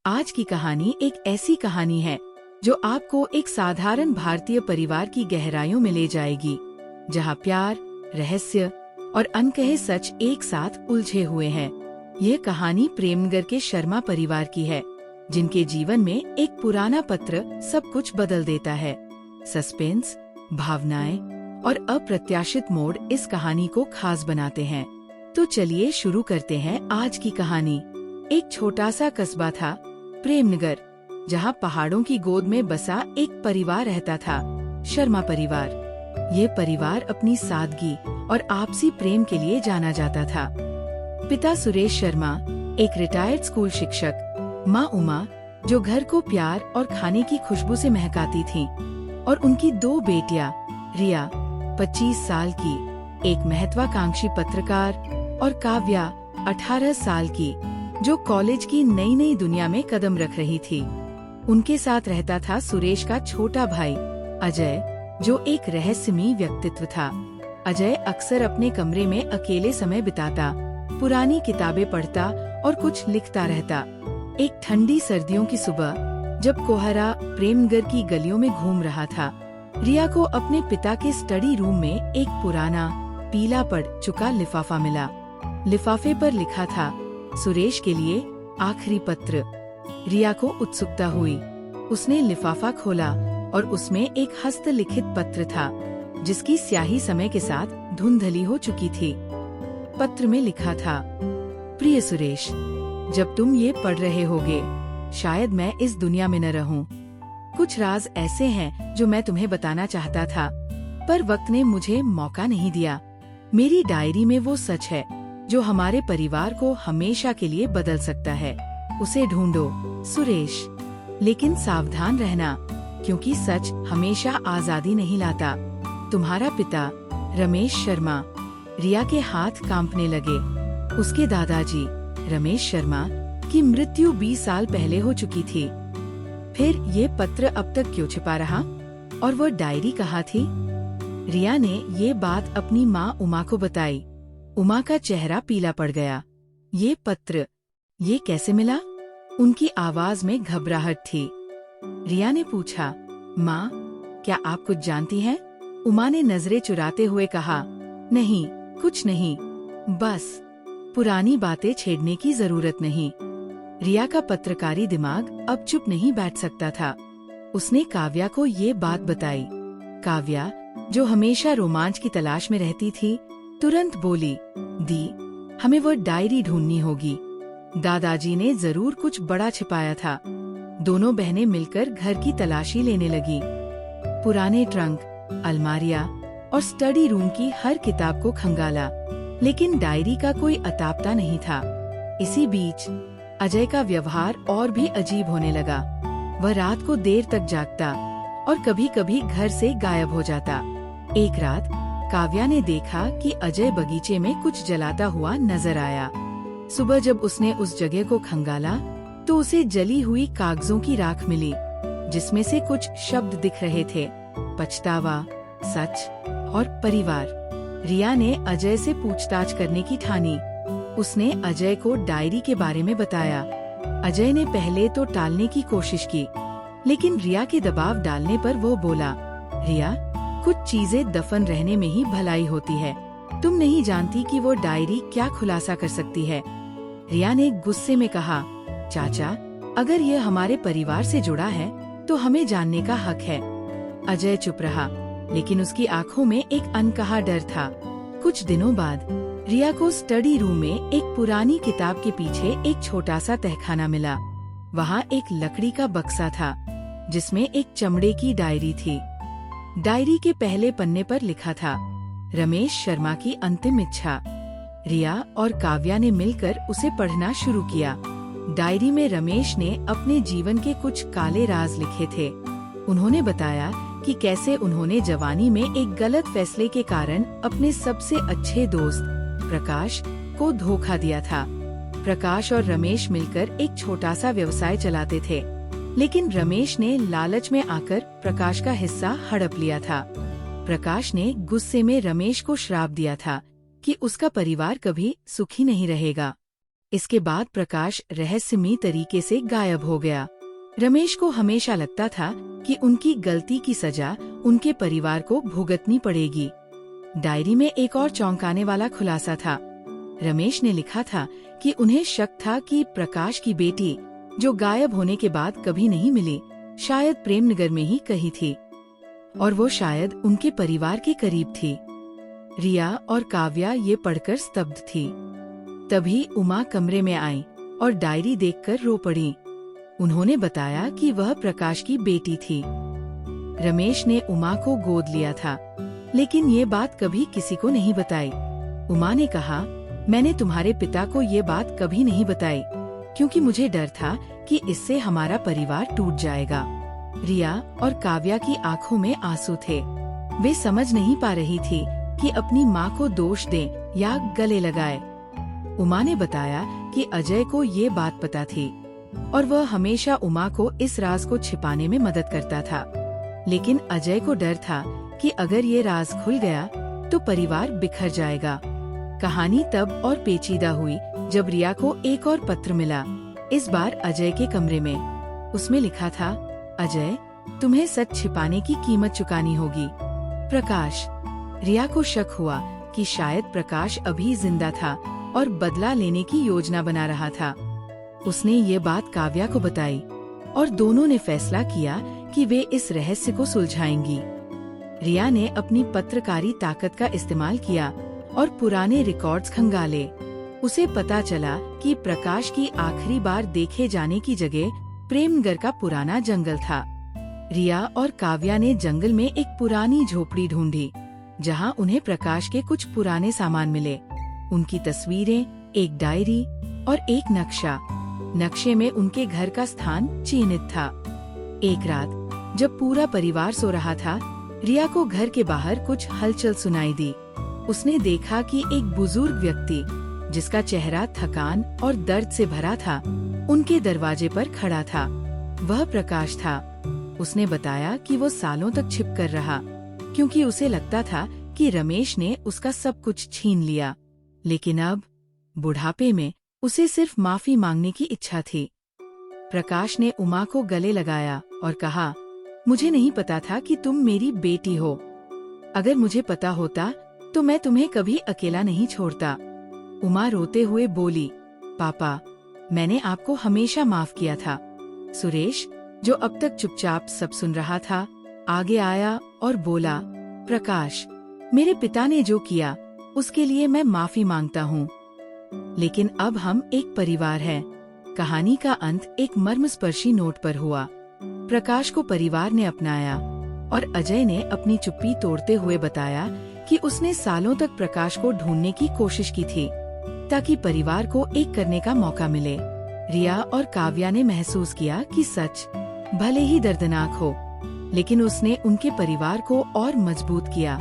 आज की कहानी एक ऐसी कहानी है जो आपको एक साधारण भारतीय परिवार की गहराइयों में ले जाएगी, जहां प्यार, रहस्य और अनकहे सच एक साथ उलझे हुए हैं। यह कहानी प्रेमनगर के शर्मा परिवार की है, जिनके जीवन में एक पुराना पत्र सब कुछ बदल देता है। सस्पेंस, भावनाएं और अप्रत्याशित मोड़ इस कहानी को खास बनाते हैं। तो चलिए शुरू करते हैं आज की कहानी। एक छोटा सा कस्बा था, प्रेमनगर, जहाँ पहाड़ों की गोद में बसा एक परिवार रहता था, शर्मा परिवार। ये परिवार अपनी सादगी और आपसी प्रेम के लिए जाना जाता था। पिता सुरेश शर्मा एक रिटायर्ड स्कूल शिक्षक, माँ उमा जो घर को प्यार और खाने की खुशबू से महकाती थीं, और उनकी दो बेटियां, रिया 25 साल की, एक महत्वाकांक्षी पत्रकार, और काव्या 18 साल की, जो कॉलेज की नई नई दुनिया में कदम रख रही थी। उनके साथ रहता था सुरेश का छोटा भाई अजय, जो एक रहस्यमयी व्यक्तित्व था। अजय अक्सर अपने कमरे में अकेले समय बिताता, पुरानी किताबें पढ़ता और कुछ लिखता रहता। एक ठंडी सर्दियों की सुबह जब कोहरा प्रेमनगर की गलियों में घूम रहा था, रिया को अपने पिता के स्टडी रूम में एक पुराना पीला पड़ चुका लिफाफा मिला। लिफाफे पर लिखा था, सुरेश के लिए आखिरी पत्र। रिया को उत्सुकता हुई। उसने लिफाफा खोला और उसमें एक हस्तलिखित पत्र था, जिसकी स्याही समय के साथ धुंधली हो चुकी थी। पत्र में लिखा था, प्रिय सुरेश, जब तुम ये पढ़ रहे होगे, शायद मैं इस दुनिया में न रहूं। कुछ राज ऐसे हैं जो मैं तुम्हें बताना चाहता था, पर वक्त ने मुझे मौका नहीं दिया। मेरी डायरी में वो सच है जो हमारे परिवार को हमेशा के लिए बदल सकता है। उसे ढूंढो, सुरेश। लेकिन सावधान रहना, क्योंकि सच हमेशा आजादी नहीं लाता। तुम्हारा पिता रमेश शर्मा। रिया के हाथ कांपने लगे। उसके दादाजी रमेश शर्मा की मृत्यु 20 साल पहले हो चुकी थी। फिर ये पत्र अब तक क्यों छिपा रहा? और वो डायरी कहाँ थी? रिया ने ये बात अपनी माँ उमा को बताई। उमा का चेहरा पीला पड़ गया। ये पत्र, ये कैसे मिला? उनकी आवाज में घबराहट थी। रिया ने पूछा, माँ, क्या आप कुछ जानती हैं? उमा ने नजरें चुराते हुए कहा, नहीं, कुछ नहीं, बस पुरानी बातें छेड़ने की जरूरत नहीं। रिया का पत्रकारी दिमाग अब चुप नहीं बैठ सकता था। उसने काव्या को ये बात बताई। काव्या, जो हमेशा रोमांच की तलाश में रहती थी, तुरंत बोली, दी, हमें वो डायरी ढूंढनी होगी। दादाजी ने जरूर कुछ बड़ा छिपाया था। दोनों बहनें मिलकर घर की तलाशी लेने लगी। पुराने ट्रंक, अलमारियां और स्टडी रूम की हर किताब को खंगाला, लेकिन डायरी का कोई अतापता नहीं था। इसी बीच अजय का व्यवहार और भी अजीब होने लगा। वह रात को देर तक जागता और कभी कभी घर से गायब हो जाता। एक रात काव्या ने देखा कि अजय बगीचे में कुछ जलाता हुआ नजर आया। सुबह जब उसने उस जगह को खंगाला, तो उसे जली हुई कागजों की राख मिली, जिसमें से कुछ शब्द दिख रहे थे, पछतावा, सच और परिवार। रिया ने अजय से पूछताछ करने की ठानी। उसने अजय को डायरी के बारे में बताया। अजय ने पहले तो टालने की कोशिश की, लेकिन रिया के दबाव डालने पर वो बोला, रिया, कुछ चीजें दफन रहने में ही भलाई होती है। तुम नहीं जानती कि वो डायरी क्या खुलासा कर सकती है। रिया ने गुस्से में कहा, चाचा, अगर यह हमारे परिवार से जुड़ा है तो हमें जानने का हक है। अजय चुप रहा, लेकिन उसकी आंखों में एक अनकहा डर था। कुछ दिनों बाद रिया को स्टडी रूम में एक पुरानी किताब के पीछे एक छोटा सा तहखाना मिला। वहाँ एक लकड़ी का बक्सा था, जिसमें एक चमड़े की डायरी थी। डायरी के पहले पन्ने पर लिखा था, रमेश शर्मा की अंतिम इच्छा। रिया और काव्या ने मिलकर उसे पढ़ना शुरू किया। डायरी में रमेश ने अपने जीवन के कुछ काले राज लिखे थे। उन्होंने बताया कि कैसे उन्होंने जवानी में एक गलत फैसले के कारण अपने सबसे अच्छे दोस्त प्रकाश को धोखा दिया था। प्रकाश और रमेश मिलकर एक छोटा सा व्यवसाय चलाते थे, लेकिन रमेश ने लालच में आकर प्रकाश का हिस्सा हड़प लिया था। प्रकाश ने गुस्से में रमेश को श्राप दिया था कि उसका परिवार कभी सुखी नहीं रहेगा। इसके बाद प्रकाश रहस्यमयी तरीके से गायब हो गया। रमेश को हमेशा लगता था कि उनकी गलती की सजा उनके परिवार को भुगतनी पड़ेगी। डायरी में एक और चौंकाने वाला खुलासा था। रमेश ने लिखा था कि उन्हें शक था कि प्रकाश की बेटी, जो गायब होने के बाद कभी नहीं मिली, शायद प्रेमनगर में ही कहीं थी, और वो शायद उनके परिवार के करीब थी। रिया और काव्या ये पढ़कर स्तब्ध थी। तभी उमा कमरे में आई और डायरी देखकर रो पड़ी। उन्होंने बताया कि वह प्रकाश की बेटी थी। रमेश ने उमा को गोद लिया था, लेकिन ये बात कभी किसी को नहीं बताई। उमा ने कहा, मैंने तुम्हारे पिता को ये बात कभी नहीं बताई, क्योंकि मुझे डर था कि इससे हमारा परिवार टूट जाएगा। रिया और काव्या की आंखों में आंसू थे। वे समझ नहीं पा रही थी कि अपनी माँ को दोष दें या गले लगाए। उमा ने बताया कि अजय को ये बात पता थी और वह हमेशा उमा को इस राज को छिपाने में मदद करता था। लेकिन अजय को डर था कि अगर ये राज खुल गया तो परिवार बिखर जाएगा। कहानी तब और पेचीदा हुई जब रिया को एक और पत्र मिला, इस बार अजय के कमरे में। उसमें लिखा था, अजय, तुम्हें सच छिपाने की कीमत चुकानी होगी। प्रकाश। रिया को शक हुआ कि शायद प्रकाश अभी जिंदा था और बदला लेने की योजना बना रहा था। उसने ये बात काव्या को बताई और दोनों ने फैसला किया कि वे इस रहस्य को सुलझाएंगी। रिया ने अपनी पत्रकारी ताकत का इस्तेमाल किया और पुराने रिकॉर्ड्स खंगाले। उसे पता चला कि प्रकाश की आखिरी बार देखे जाने की जगह प्रेमनगर का पुराना जंगल था। रिया और काव्या ने जंगल में एक पुरानी झोपड़ी ढूंढी, जहां उन्हें प्रकाश के कुछ पुराने सामान मिले। उनकी तस्वीरें, एक डायरी और एक नक्शा। नक्शे में उनके घर का स्थान चिन्हित था। एक रात जब पूरा परिवार सो रहा था, रिया को घर के बाहर कुछ हलचल सुनाई दी। उसने देखा कि एक बुजुर्ग व्यक्ति, जिसका चेहरा थकान और दर्द से भरा था, उनके दरवाजे पर खड़ा था। वह प्रकाश था। उसने बताया कि वो सालों तक छिप कर रहा, क्योंकि उसे लगता था कि रमेश ने उसका सब कुछ छीन लिया। लेकिन अब बुढ़ापे में उसे सिर्फ माफी मांगने की इच्छा थी। प्रकाश ने उमा को गले लगाया और कहा, मुझे नहीं पता था कि तुम मेरी बेटी हो। अगर मुझे पता होता तो मैं तुम्हें कभी अकेला नहीं छोड़ता। उमा रोते हुए बोली, पापा, मैंने आपको हमेशा माफ किया था। सुरेश, जो अब तक चुपचाप सब सुन रहा था, आगे आया और बोला, प्रकाश, मेरे पिता ने जो किया उसके लिए मैं माफी मांगता हूँ, लेकिन अब हम एक परिवार हैं। कहानी का अंत एक मर्मस्पर्शी नोट पर हुआ। प्रकाश को परिवार ने अपनाया और अजय ने अपनी चुप्पी तोड़ते हुए बताया कि उसने सालों तक प्रकाश को ढूंढने की कोशिश की थी, ताकि परिवार को एक करने का मौका मिले। रिया और काव्या ने महसूस किया कि सच भले ही दर्दनाक हो, लेकिन उसने उनके परिवार को और मजबूत किया।